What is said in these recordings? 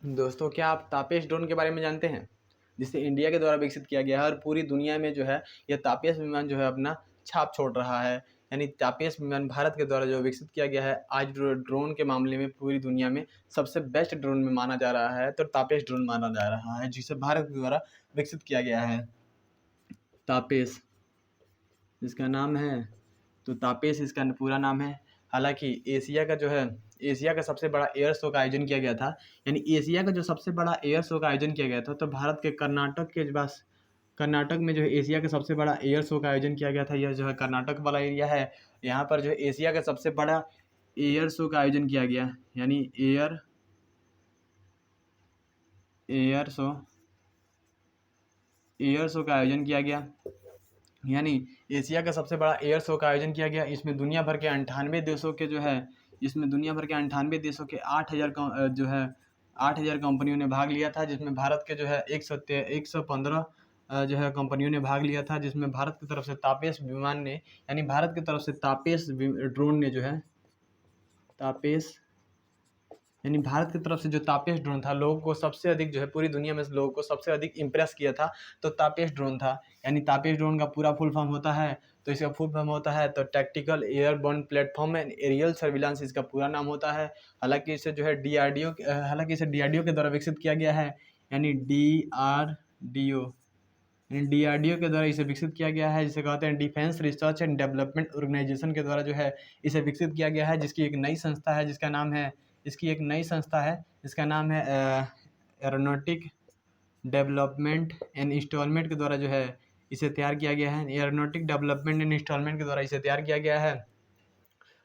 दोस्तों, क्या आप तापेश ड्रोन के बारे में जानते हैं, जिसे इंडिया के द्वारा विकसित किया गया है और पूरी दुनिया में जो है यह तापेश विमान जो है अपना छाप छोड़ रहा है। यानी तापेश विमान भारत के द्वारा जो विकसित किया गया है, आज ड्रोन के मामले में पूरी दुनिया में सबसे बेस्ट ड्रोन में माना जा रहा है, तो तापेश ड्रोन माना जा रहा है, जिसे भारत के द्वारा विकसित किया गया है। तापेश इसका नाम है, तो तापेश इसका पूरा नाम है। हालांकि एशिया का जो है, एशिया का सबसे बड़ा एयर शो का आयोजन किया गया था। यानी एशिया का जो सबसे बड़ा एयर शो का आयोजन किया गया था, तो भारत के कर्नाटक के पास, कर्नाटक में जो है एशिया का सबसे बड़ा एयर शो का आयोजन किया गया था। यह जो है कर्नाटक वाला एरिया है, यहाँ पर जो है एशिया का सबसे बड़ा एयर शो का आयोजन किया गया। यानी एयर शो का आयोजन किया गया। यानी एशिया का सबसे बड़ा एयर शो का आयोजन किया गया। इसमें दुनिया भर के 98 देशों के जो है, इसमें दुनिया भर के 98 देशों के 8000 जो है 8000 कंपनियों ने भाग लिया था, जिसमें भारत के जो है 115 जो है कंपनियों ने भाग लिया था, जिसमें भारत की तरफ से तापेश विमान ने, यानी भारत की तरफ से तापेश ड्रोन ने जो है तापेश, यानी भारत की तरफ से जो तापेश ड्रोन था, लोगों को सबसे अधिक जो है पूरी दुनिया में लोगों को सबसे अधिक इम्प्रेस किया था, तो तापेश ड्रोन था। यानी तापेश ड्रोन का पूरा फुल फॉर्म होता है, तो इसका फुल फॉर्म होता है तो tactical airborne platform and aerial surveillance, इसका पूरा नाम होता है। हालांकि इसे जो है डीआरडीओ के द्वारा विकसित किया गया है। यानी डीआरडीओ के द्वारा इसे विकसित किया गया है, जिसे कहते हैं defence research and development organisation के द्वारा जो है इसे विकसित किया गया है, जिसकी एक नई संस्था है जिसका नाम है, जिसका नाम है एरोनॉटिक डेवलपमेंट एंड इंस्टॉलमेंट के द्वारा जो है इसे तैयार किया गया है। एरोनॉटिक डेवलपमेंट एंड इंस्टॉलमेंट के द्वारा इसे तैयार किया गया है।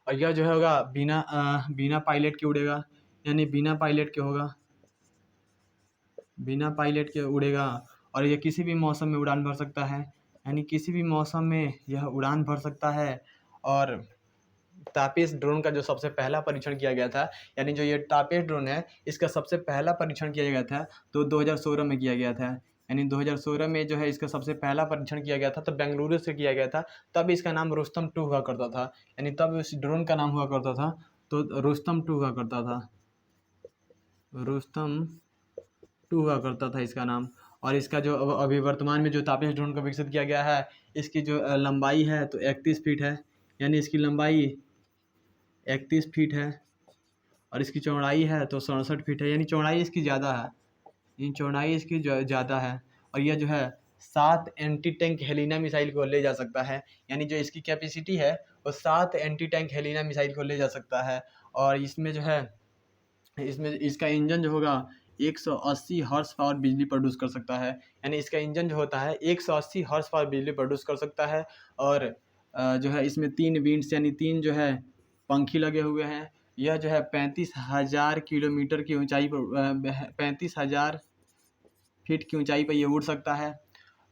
और यह जो है होगा बिना पायलट के उड़ेगा। यानी बिना पायलट के उड़ेगा, और यह किसी भी मौसम में उड़ान भर सकता है। यानी किसी भी मौसम में यह उड़ान भर सकता है। और तापेश ड्रोन का जो सबसे पहला परीक्षण किया गया था, यानी जो ये तापेश ड्रोन है, इसका सबसे पहला परीक्षण किया गया था तो 2016 में किया गया था। यानी 2016 में जो है इसका सबसे पहला परीक्षण किया गया था, तो बेंगलुरु से किया गया था। तब इसका नाम रुस्तम 2 हुआ करता था। यानी तब उस ड्रोन का नाम हुआ करता था तो रुस्तम 2 हुआ करता था, रुस्तम 2 हुआ करता था इसका नाम। और इसका जो अभी वर्तमान में जो तापेश ड्रोन को विकसित किया गया है, इसकी जो लंबाई है तो 31 फीट है। यानी इसकी लंबाई 31 फीट है, और इसकी चौड़ाई है तो 67 फीट है। यानी चौड़ाई इसकी ज़्यादा है, ज़्यादा है। और यह जो है 7 एंटी टैंक हेलिना मिसाइल को ले जा सकता है। यानी जो इसकी कैपेसिटी है वो 7 एंटी टैंक हेलिना मिसाइल को ले जा सकता है। और इसमें जो है, इसमें इसका इंजन जो होगा 180 हॉर्स पावर बिजली प्रोड्यूस कर सकता है। यानी इसका इंजन जो होता है 180 हॉर्स पावर बिजली प्रोड्यूस कर सकता है। और जो है इसमें 3 विंड्स, यानी 3 जो है पंखी लगे हुए हैं। यह जो है 35,000 किलोमीटर की ऊंचाई पर 35,000 फीट की ऊंचाई पर ये उड़ सकता है।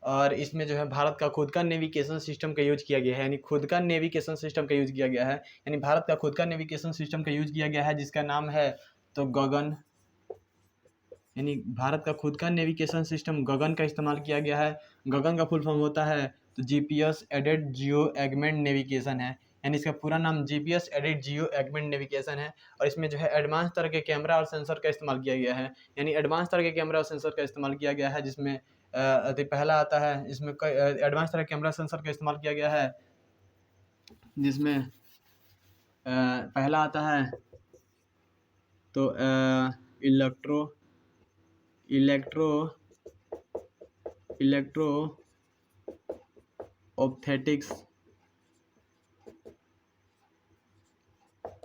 और इसमें जो है भारत का खुद का नेविगेशन सिस्टम का यूज किया गया है। यानी खुद का नेविगेशन सिस्टम का यूज किया गया है। यानी भारत का खुद का नेविगेशन सिस्टम का यूज किया गया है, जिसका नाम है तो गगन। यानी भारत का खुद का नेविगेशन सिस्टम गगन का इस्तेमाल किया गया है। गगन का फुल फॉर्म होता है तो जीपीएस एडेड जियो एगमेंट नेविगेशन है। यानी इसका पूरा नाम जीपीएस एडेड जियो एगमेंट नेविगेशन है। और इसमें जो है एडवांस तरह के कैमरा और सेंसर का इस्तेमाल किया गया है। यानी एडवांस तरह के कैमरा और सेंसर का इस्तेमाल किया गया है, जिसमें पहला आता है, इसमें कई एडवांस तरह के कैमरा सेंसर का इस्तेमाल किया गया है, जिसमें पहला आता है तो इलेक्ट्रो ऑप्थेटिक्स,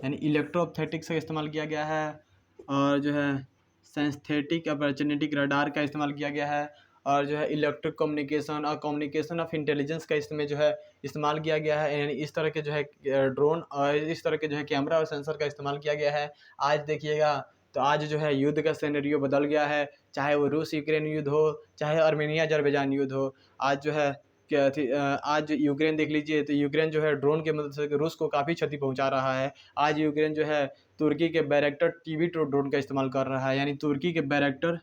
यानी इलेक्ट्रो ऑप्थेटिक्स का इस्तेमाल किया गया है। और जो है सिंथेटिक अपॉर्चुनिटी रडार का इस्तेमाल किया गया है। और जो है इलेक्ट्रिक कम्युनिकेशन और कम्युनिकेशन ऑफ इंटेलिजेंस का इसमें जो है इस्तेमाल किया गया है। यानी इस तरह के जो है ड्रोन और इस तरह के जो है कैमरा और सेंसर का इस्तेमाल किया गया है। आज देखिएगा तो आज जो है युद्ध का सिनेरियो बदल गया है, चाहे वो रूस यूक्रेन युद्ध हो, चाहे आर्मेनिया अजरबैजान युद्ध हो। आज जो है क्या थी, आज यूक्रेन देख लीजिए, तो यूक्रेन जो है ड्रोन के मदद से रूस को काफ़ी क्षति पहुंचा रहा है। आज यूक्रेन जो है तुर्की के बैरक्टर टीबी ड्रोन का इस्तेमाल कर रहा है। यानी तुर्की के बैरक्टर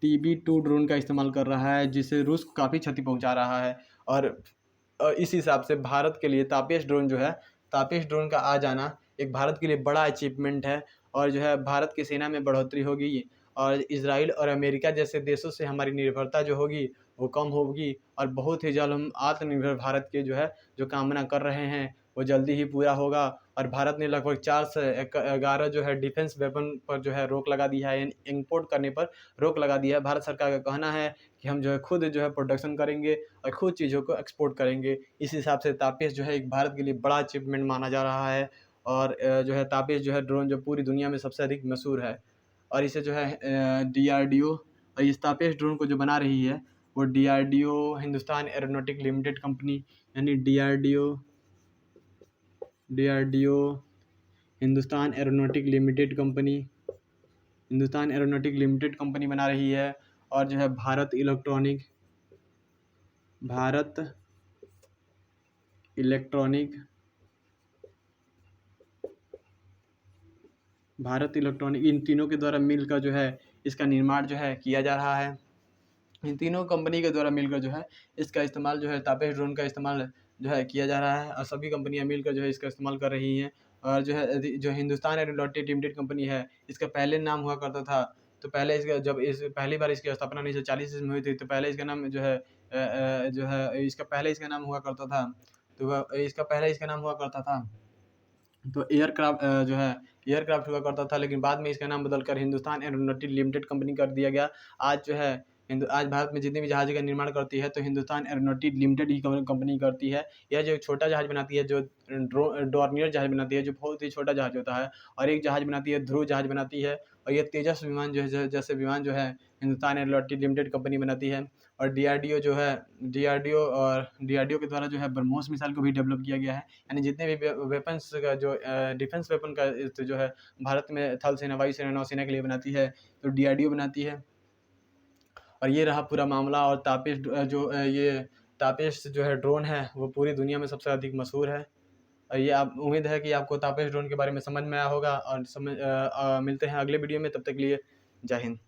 TB2 ड्रोन का इस्तेमाल कर रहा है, जिससे रूस को काफ़ी क्षति पहुंचा रहा है। और इस हिसाब से भारत के लिए तापेश ड्रोन का आ जाना एक भारत के लिए बड़ा अचीवमेंट है। और जो है भारत की सेना में बढ़ोतरी होगी और इज़राइल और अमेरिका जैसे देशों से हमारी निर्भरता जो होगी वो कम होगी और बहुत ही जल्द हम आत्मनिर्भर भारत के जो है जो कामना कर रहे हैं वो जल्दी ही पूरा होगा। और भारत ने लगभग 4 से 11 जो है डिफेंस वेपन पर जो है रोक लगा दी है, यानी इम्पोर्ट करने पर रोक लगा दिया है। भारत सरकार का कहना है कि हम जो है खुद जो है प्रोडक्शन करेंगे और खुद चीज़ों को एक्सपोर्ट करेंगे। इस हिसाब से तापेश जो है एक भारत के लिए बड़ा अचीवमेंट माना जा रहा है। और जो है तापेश जो है ड्रोन जो पूरी दुनिया में सबसे अधिक मशहूर है। और इसे जो है DRDO और इस तापेश ड्रोन को जो बना रही है वो DRDO Hindustan aeronautic limited company, यानी DRDO Hindustan aeronautic limited company बना रही है। और जो है भारत इलेक्ट्रॉनिक इन तीनों के द्वारा मिलकर जो है इसका निर्माण जो है किया जा रहा है। इन तीनों कंपनी के द्वारा मिलकर जो है इसका इस्तेमाल जो है तापेश ड्रोन का इस्तेमाल जो है किया जा रहा है और सभी कंपनियां मिलकर जो है इसका इस्तेमाल कर रही हैं। और जो है जो हिंदुस्तान एरोनॉटिक लिमिटेड कंपनी है इसका पहले नाम हुआ करता था, तो पहले इसका जब इस पहली बार इसकी स्थापना 1940 में हुई थी तो पहले इसका नाम जो है इसका पहले इसका नाम हुआ करता था, तो वह इसका पहले इसका नाम हुआ करता था तो एयरक्राफ्ट हुआ करता था, लेकिन बाद में इसका नाम बदलकर हिंदुस्तान एरोनॉटिक लिमिटेड कंपनी कर दिया गया। आज जो है आज भारत में जितने भी जहाज़ का निर्माण करती है तो हिंदुस्तान एरोनॉटिक लिमिटेड ही कंपनी करती है। यह जो छोटा जहाज़ बनाती है, जो डॉर्नियर जहाज़ बनाती है जो बहुत ही छोटा जहाज़ होता है, और एक जहाज़ बनाती है ध्रुव जहाज़ बनाती है, और ये तेजस विमान जो है जैसे विमान जो है हिंदुस्तान एरोनॉटिक लिमिटेड कंपनी बनाती है। और DRDO के द्वारा जो है ब्रह्मोस मिसाइल को भी डेवलप किया गया है, यानी जितने भी वेपन्स का जो डिफेंस वेपन का जो है भारत में थल सेना, वायु सेना, नौसेना के लिए बनाती है तो DRDO बनाती है। और ये रहा पूरा मामला। और तापेश जो है ड्रोन है वो पूरी दुनिया में सबसे अधिक मशहूर है। और ये आप उम्मीद है कि आपको तापेश ड्रोन के बारे में समझ में आया होगा और मिलते हैं अगले वीडियो में, तब तक के लिए जय हिंद।